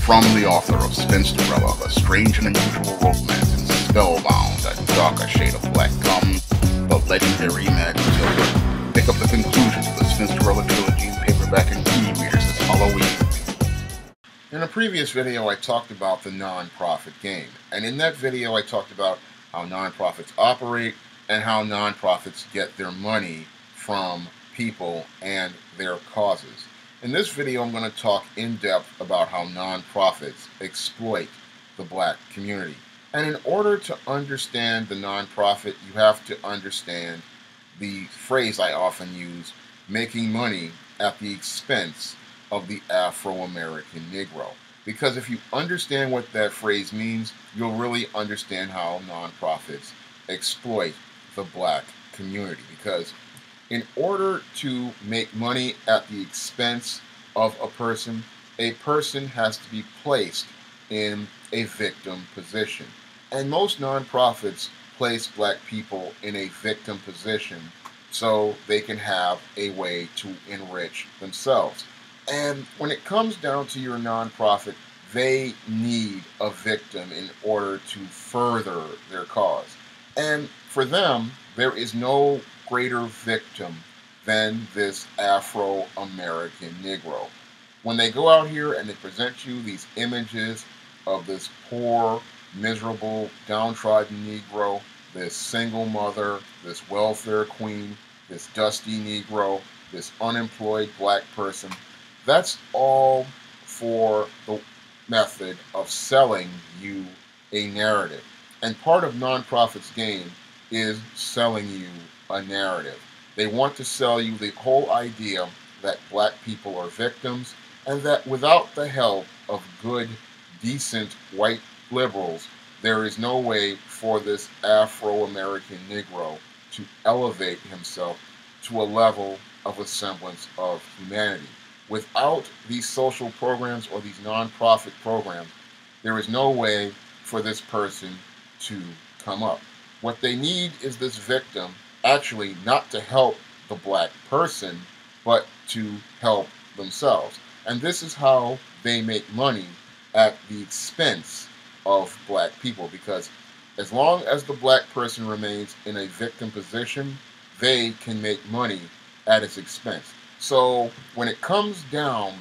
From the author of Spinsterella, The Strange and Unusual Romance and Spellbound, A Darker Shade of Black comes the legendary Magic Tilda. Pick up the conclusions of the Spinsterella trilogy in paperback and e-readers this Halloween. In a previous video, I talked about the non-profit game, and in that video I talked about how non-profits operate and how non-profits get their money from people and their causes. In this video, I'm going to talk in depth about how non-profits exploit the black community. And in order to understand the non-profit, you have to understand the phrase I often use, making money at the expense of the Afro-American Negro. Because if you understand what that phrase means, you'll really understand how non-profits exploit the black community. Because in order to make money at the expense of a person has to be placed in a victim position. And most nonprofits place black people in a victim position so they can have a way to enrich themselves. And when it comes down to your nonprofit, they need a victim in order to further their cause. And for them, there is no greater victim than this Afro-American Negro. When they go out here and they present you these images of this poor, miserable, downtrodden Negro, this single mother, this welfare queen, this dusty Negro, this unemployed black person, that's all for the method of selling you a narrative. And part of nonprofits' game is selling you a narrative. They want to sell you the whole idea that black people are victims and that without the help of good, decent white liberals, there is no way for this Afro-American Negro to elevate himself to a level of a semblance of humanity. Without these social programs or these nonprofit programs, there is no way for this person to come up. What they need is this victim actually not to help the black person, but to help themselves. And this is how they make money at the expense of black people, because as long as the black person remains in a victim position, they can make money at its expense. So when it comes down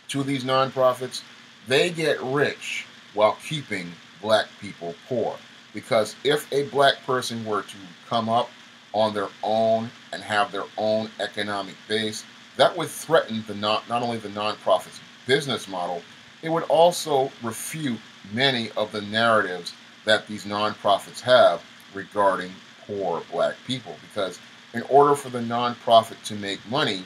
to these nonprofits, they get rich while keeping black people poor. Because if a black person were to come up on their own and have their own economic base, that would threaten the not only the nonprofit's business model, it would also refute many of the narratives that these nonprofits have regarding poor black people. Because in order for the nonprofit to make money,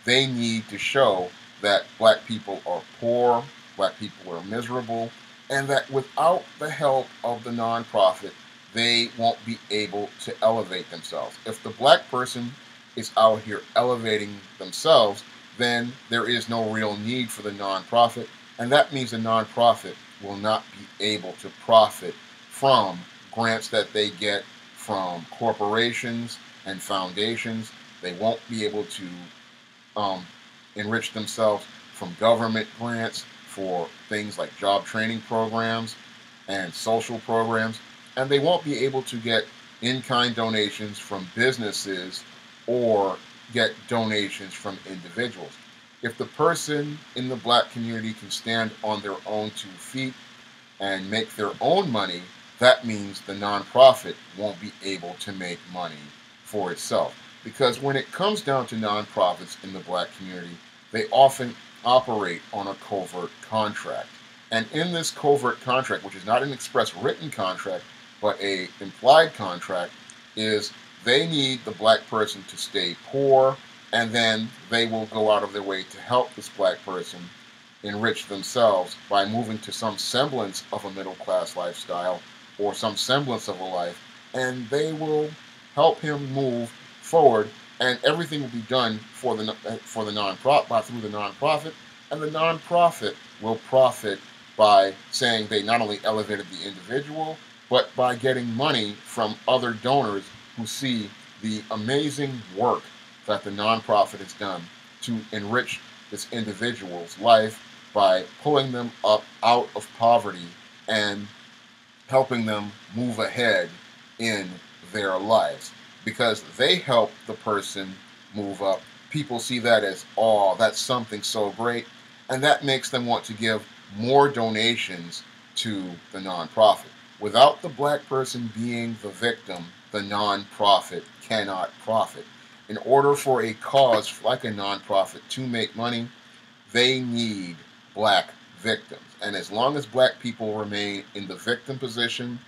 they need to show that black people are poor, black people are miserable, and that without the help of the nonprofit, they won't be able to elevate themselves. If the black person is out here elevating themselves, then there is no real need for the nonprofit, and that means the nonprofit will not be able to profit from grants that they get from corporations and foundations. They won't be able to enrich themselves from government grants for things like job training programs and social programs, and they won't be able to get in-kind donations from businesses or get donations from individuals. If the person in the black community can stand on their own 2 feet and make their own money, that means the nonprofit won't be able to make money for itself. Because when it comes down to nonprofits in the black community, they often operate on a covert contract. And in this covert contract, which is not an express written contract, but an implied contract, is they need the black person to stay poor, and then they will go out of their way to help this black person enrich themselves by moving to some semblance of a middle-class lifestyle or some semblance of a life, and they will help him move forward, and everything will be done for the nonprofit through the nonprofit, and the nonprofit will profit by saying they not only elevated the individual, but by getting money from other donors who see the amazing work that the nonprofit has done to enrich this individual's life by pulling them up out of poverty and helping them move ahead in their lives. Because they help the person move up, people see that as, oh, that's something so great, and that makes them want to give more donations to the nonprofit. Without the black person being the victim, the nonprofit cannot profit. In order for a cause like a nonprofit to make money, they need black victims. And as long as black people remain in the victim position,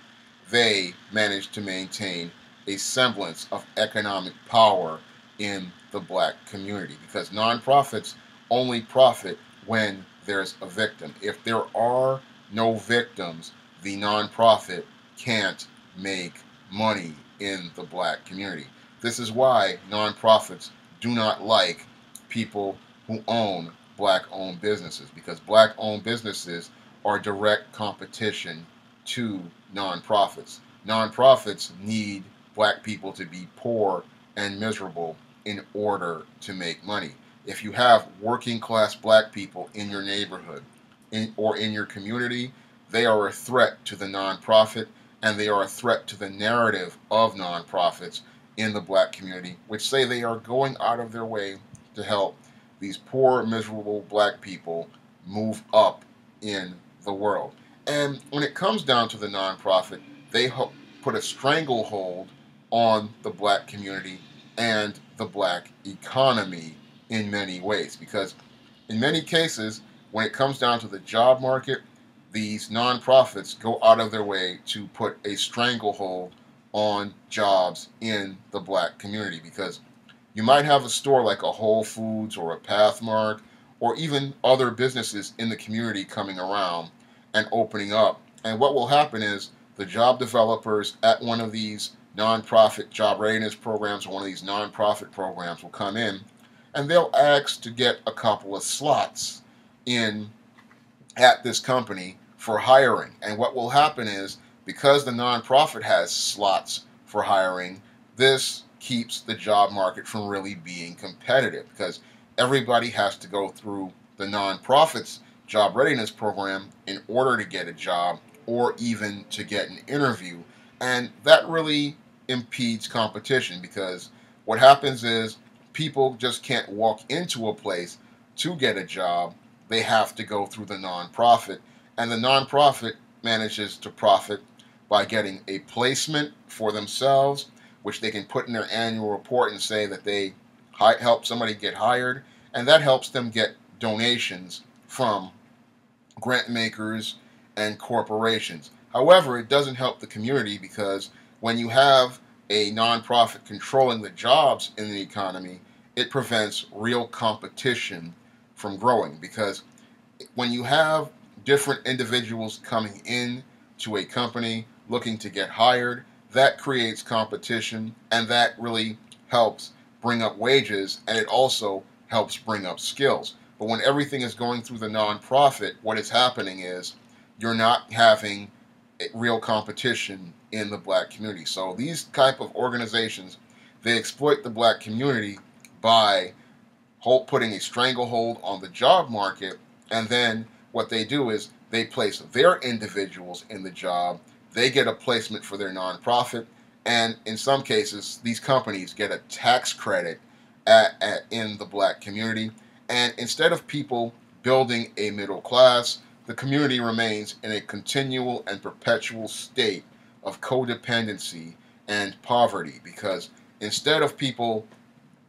they manage to maintain a semblance of economic power in the black community, because nonprofits only profit when there's a victim. If there are no victims, the nonprofit can't make money in the black community. This is why nonprofits do not like people who own black-owned businesses, because black-owned businesses are direct competition to nonprofits. Nonprofits need black people to be poor and miserable in order to make money. If you have working class black people in your neighborhood or in your community, they are a threat to the nonprofit, and they are a threat to the narrative of nonprofits in the black community, which say they are going out of their way to help these poor, miserable black people move up in the world. And when it comes down to the nonprofit, they put a stranglehold on the black community and the black economy in many ways. Because in many cases, when it comes down to the job market, these nonprofits go out of their way to put a stranglehold on jobs in the black community. Because you might have a store like a Whole Foods or a Pathmark, or even other businesses in the community coming around and opening up. And what will happen is the job developers at one of these nonprofit job readiness programs or one of these nonprofit programs will come in, and they'll ask to get a couple of slots in at this company for hiring. And what will happen is, because the nonprofit has slots for hiring, this keeps the job market from really being competitive, because everybody has to go through the nonprofit's job readiness program in order to get a job or even to get an interview. And that really impedes competition, because what happens is people just can't walk into a place to get a job. They have to go through the nonprofit, and the nonprofit manages to profit by getting a placement for themselves, which they can put in their annual report and say that they helped somebody get hired, and that helps them get donations from grant makers and corporations. However, it doesn't help the community, because when you have a nonprofit controlling the jobs in the economy, it prevents real competition from growing. Because when you have different individuals coming in to a company looking to get hired, that creates competition, and that really helps bring up wages, and it also helps bring up skills. But when everything is going through the nonprofit, what is happening is you're not having real competition in the black community. So these type of organizations, they exploit the black community by putting a stranglehold on the job market, and then what they do is they place their individuals in the job, they get a placement for their nonprofit, and in some cases, these companies get a tax credit in the black community. And instead of people building a middle class, the community remains in a continual and perpetual state of codependency and poverty, because instead of people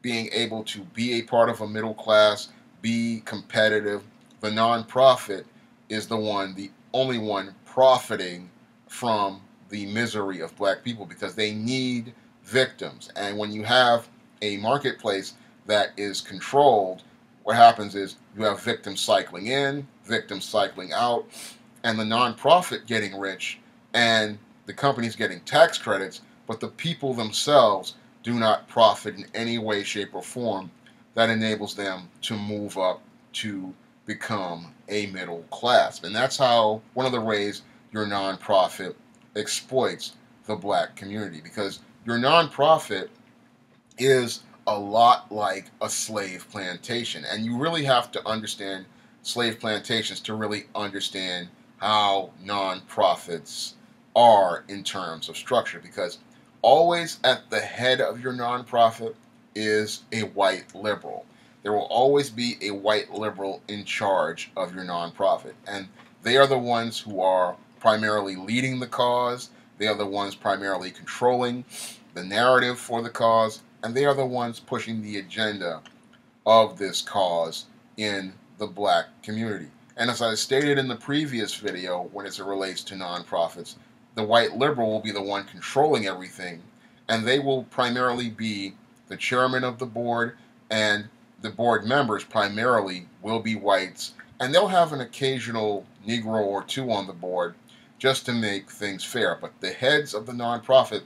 being able to be a part of a middle class, be competitive, the nonprofit is the only one profiting from the misery of black people, because they need victims. And when you have a marketplace that is controlled, what happens is you have victims cycling in, victims cycling out, and the nonprofit getting rich, and the companies getting tax credits, but the people themselves do not profit in any way, shape, or form that enables them to move up to become a middle class. And that's how one of the ways your nonprofit exploits the black community, because your nonprofit is a lot like a slave plantation. And you really have to understand slave plantations to really understand how nonprofits are in terms of structure, because always at the head of your nonprofit is a white liberal. There will always be a white liberal in charge of your nonprofit, and they are the ones who are primarily leading the cause. They are the ones primarily controlling the narrative for the cause, and they are the ones pushing the agenda of this cause in the black community. And as I stated in the previous video, when it relates to nonprofits, the white liberal will be the one controlling everything, and they will primarily be the chairman of the board, and the board members primarily will be whites, and they'll have an occasional Negro or two on the board just to make things fair. But the heads of the nonprofit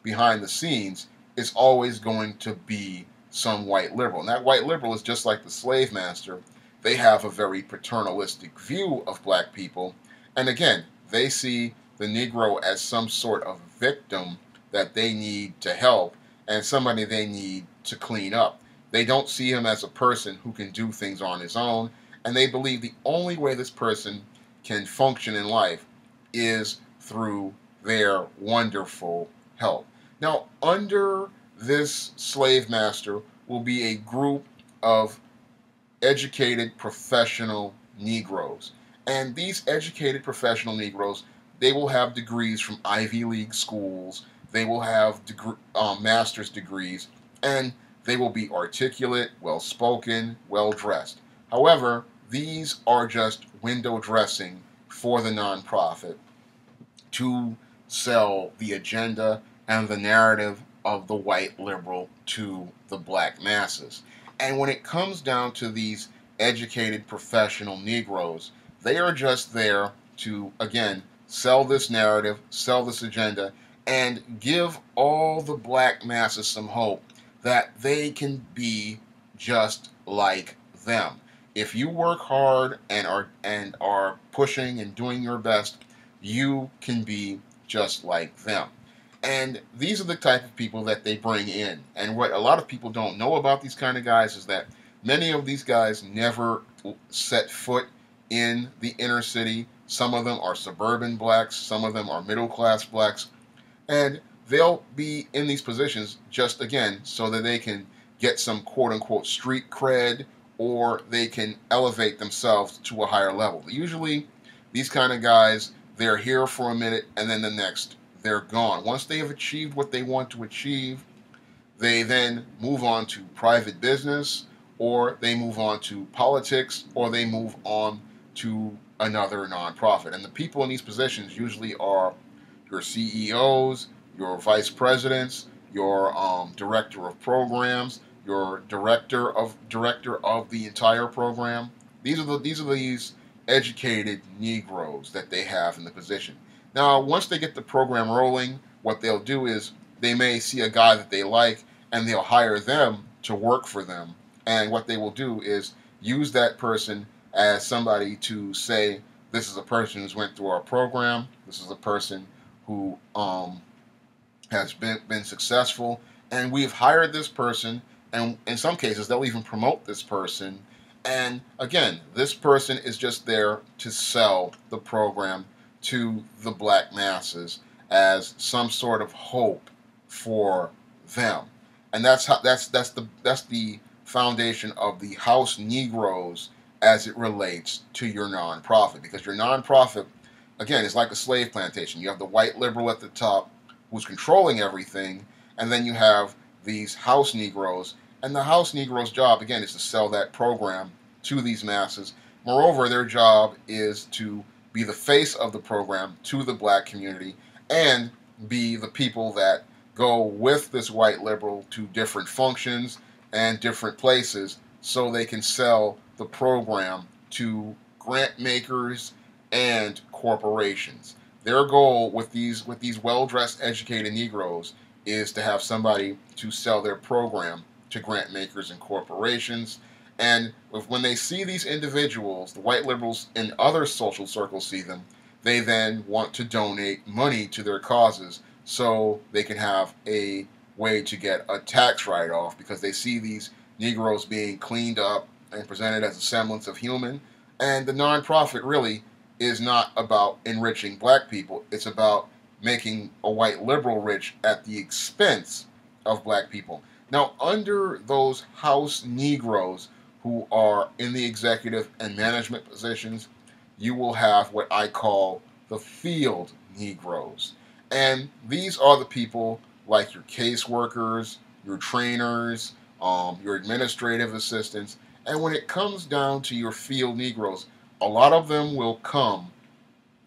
behind the scenes is always going to be some white liberal. And that white liberal is just like the slave master. They have a very paternalistic view of black people. And again, they see the Negro as some sort of victim that they need to help and somebody they need to clean up. They don't see him as a person who can do things on his own, and they believe the only way this person can function in life is through their wonderful help. Now, under this slave master will be a group of educated professional Negroes. And these educated professional Negroes, they will have degrees from Ivy League schools, they will have master's degrees, and they will be articulate, well-spoken, well-dressed. However, these are just window dressing for the nonprofit to sell the agenda and the narrative of the white liberal to the black masses. And when it comes down to these educated professional Negroes, they are just there to, again, sell this narrative, sell this agenda, and give all the black masses some hope that they can be just like them. If you work hard and are pushing and doing your best, you can be just like them. And these are the type of people that they bring in. And what a lot of people don't know about these kind of guys is that many of these guys never set foot in the inner city. Some of them are suburban blacks, some of them are middle class blacks, and they'll be in these positions just, again, so that they can get some quote-unquote street cred, or they can elevate themselves to a higher level. Usually, these kind of guys, they're here for a minute, and then the next, they're gone. Once they have achieved what they want to achieve, they then move on to private business, or they move on to politics, or they move on to another nonprofit. And the people in these positions usually are your CEOs, your vice presidents, your director of programs, your director of the entire program. These are these educated Negroes that they have in the position. Now, once they get the program rolling, what they'll do is they may see a guy that they like, and they'll hire them to work for them. And what they will do is use that person as somebody to say, this is a person who's went through our program, this is a person who has been successful, and we've hired this person, and in some cases they'll even promote this person. And again, this person is just there to sell the program to the black masses as some sort of hope for them. And that's the foundation of the house Negroes as it relates to your nonprofit. Because your nonprofit, again, is like a slave plantation. You have the white liberal at the top who's controlling everything, and then you have these house Negroes, and the house Negroes' job, again, is to sell that program to these masses. Moreover, their job is to be the face of the program to the black community, and be the people that go with this white liberal to different functions and different places so they can sell the program to grant makers and corporations. Their goal with these well-dressed, educated Negroes is to have somebody to sell their program to grant makers and corporations. And when they see these individuals, the white liberals in other social circles see them, they then want to donate money to their causes so they can have a way to get a tax write-off, because they see these Negroes being cleaned up and presented as a semblance of human, And the nonprofit really is not about enriching black people. It's about making a white liberal rich at the expense of black people. Now, under those house Negroes who are in the executive and management positions, you will have what I call the field Negroes. And these are the people like your caseworkers, your trainers, your administrative assistants. And when it comes down to your field Negroes, a lot of them will come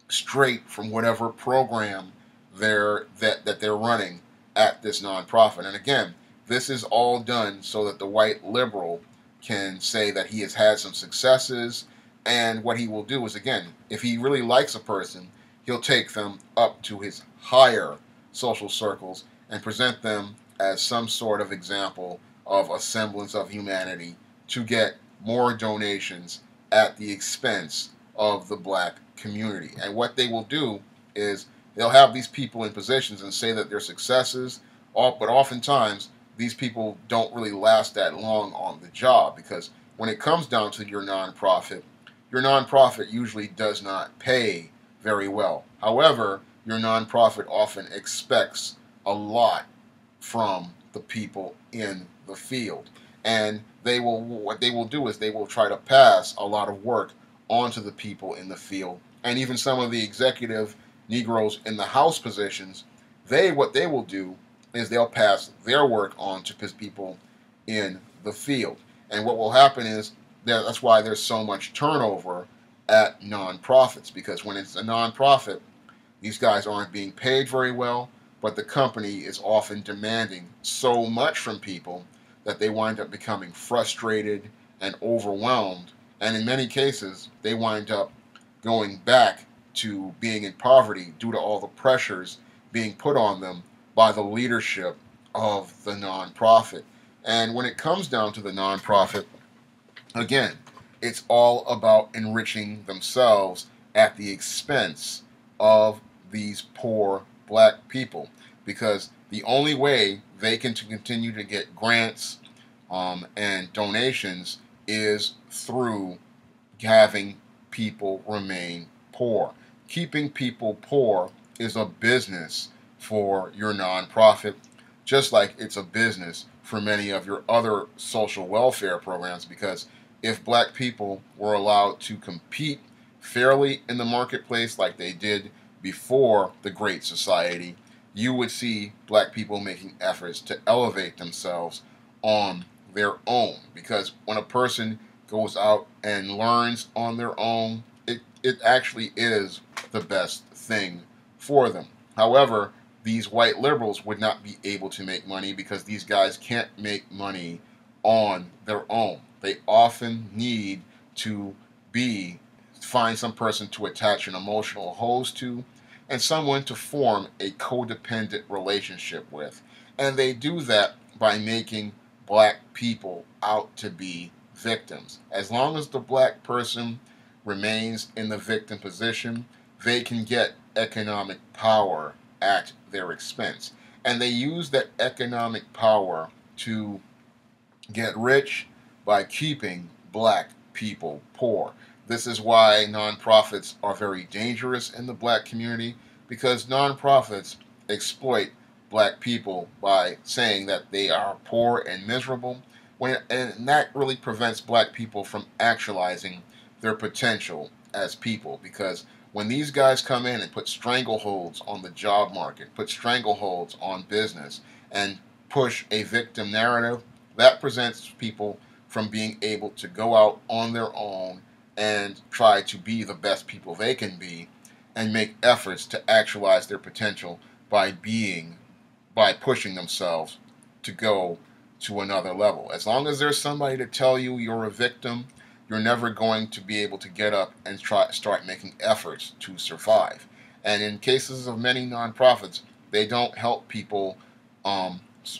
straight from whatever program they're running at this nonprofit. And again, this is all done so that the white liberal can say that he has had some successes. And what he will do is, again, if he really likes a person, he'll take them up to his higher social circles and present them as some sort of example of a semblance of humanity to get more donations at the expense of the black community. And what they will do is they'll have these people in positions and say that they're successes, but oftentimes these people don't really last that long on the job, because when it comes down to your nonprofit usually does not pay very well. However, your nonprofit often expects a lot from the people in the field. And what they will do is they will try to pass a lot of work onto the people in the field. And even some of the executive Negroes in the House positions, what they will do is they'll pass their work on to people in the field. And what will happen is that's why there's so much turnover at nonprofits, because when it's a nonprofit, these guys aren't being paid very well, but the company is often demanding so much from people that they wind up becoming frustrated and overwhelmed. And in many cases, they wind up going back to being in poverty due to all the pressures being put on them by the leadership of the nonprofit. And when it comes down to the nonprofit, again, it's all about enriching themselves at the expense of these poor black people, because the only way they can continue to get grants and donations is through having people remain poor. Keeping people poor is a business for your nonprofit, just like it's a business for many of your other social welfare programs, because if black people were allowed to compete fairly in the marketplace like they did before the Great Society, you would see black people making efforts to elevate themselves on their own. Because when a person goes out and learns on their own, it actually is the best thing for them. However, these white liberals would not be able to make money because these guys can't make money on their own. They often need to find some person to attach an emotional hose to, and someone to form a codependent relationship with. And they do that by making black people out to be victims. As long as the black person remains in the victim position, they can get economic power at their expense. And they use that economic power to get rich by keeping black people poor. This is why nonprofits are very dangerous in the black community, because nonprofits exploit black people by saying that they are poor and miserable, and that really prevents black people from actualizing their potential as people. Because when these guys come in and put strangleholds on the job market, put strangleholds on business, and push a victim narrative, that prevents people from being able to go out on their own and try to be the best people they can be and make efforts to actualize their potential by pushing themselves to go to another level. As long as there's somebody to tell you you're a victim, you're never going to be able to get up and start making efforts to survive. And in cases of many nonprofits, they don't help people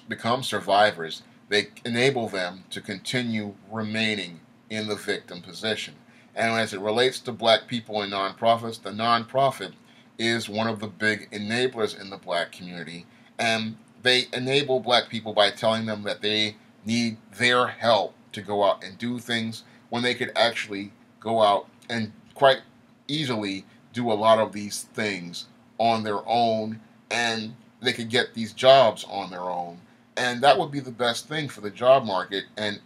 become survivors. They enable them to continue remaining in the victim position. And as it relates to black people in nonprofits, the nonprofit is one of the big enablers in the black community. And they enable black people by telling them that they need their help to go out and do things, when they could actually go out and quite easily do a lot of these things on their own, and they could get these jobs on their own. And that would be the best thing for the job market and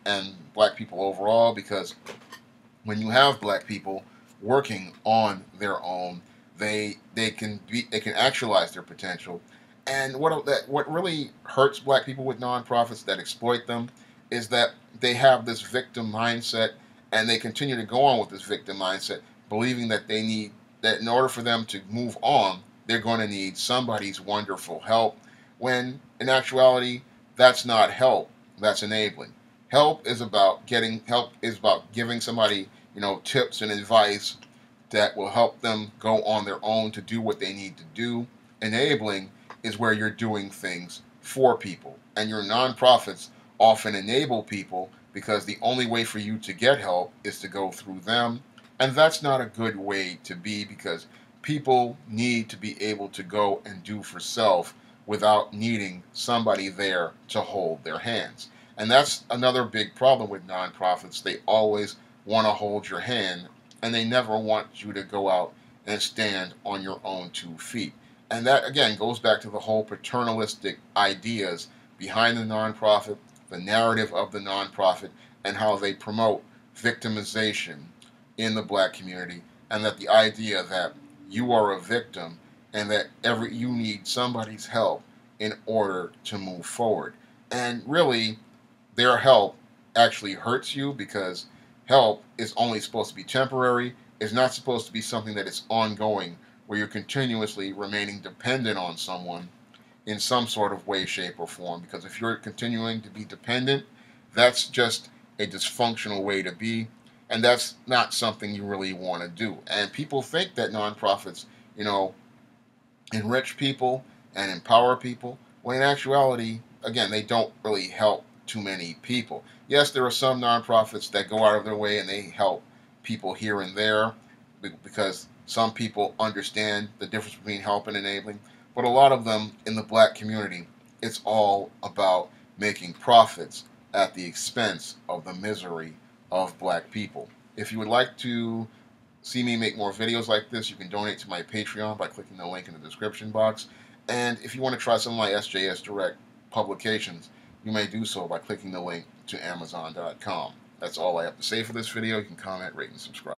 black people overall, because when you have black people working on their own, they can actualize their potential. And what really hurts black people with nonprofits that exploit them is that they have this victim mindset, and they continue to go on with this victim mindset, believing that they need that in order for them to move on, they're going to need somebody's wonderful help. When in actuality, that's not help. That's enabling. Help is about giving somebody, tips and advice that will help them go on their own to do what they need to do. Enabling is where you're doing things for people. And your nonprofits often enable people because the only way for you to get help is to go through them. And that's not a good way to be, because people need to be able to go and do for self without needing somebody there to hold their hands. And that's another big problem with nonprofits. They always want to hold your hand, and they never want you to go out and stand on your own 2 feet. And that, again, goes back to the whole paternalistic ideas behind the nonprofit, the narrative of the nonprofit, and how they promote victimization in the black community, and that the idea that you are a victim and that you need somebody's help in order to move forward. And really, their help actually hurts you, because help is only supposed to be temporary. It's not supposed to be something that is ongoing, where you're continuously remaining dependent on someone in some sort of way, shape, or form. Because if you're continuing to be dependent, that's just a dysfunctional way to be, and that's not something you really want to do. And people think that nonprofits, enrich people and empower people, when in actuality, again, they don't really help too many people. Yes, there are some nonprofits that go out of their way and they help people here and there, because some people understand the difference between help and enabling. But a lot of them in the black community, it's all about making profits at the expense of the misery of black people. If you would like to see me make more videos like this, you can donate to my Patreon by clicking the link in the description box. And if you want to try some of my SJS Direct publications, you may do so by clicking the link to Amazon.com. That's all I have to say for this video. You can comment, rate, and subscribe.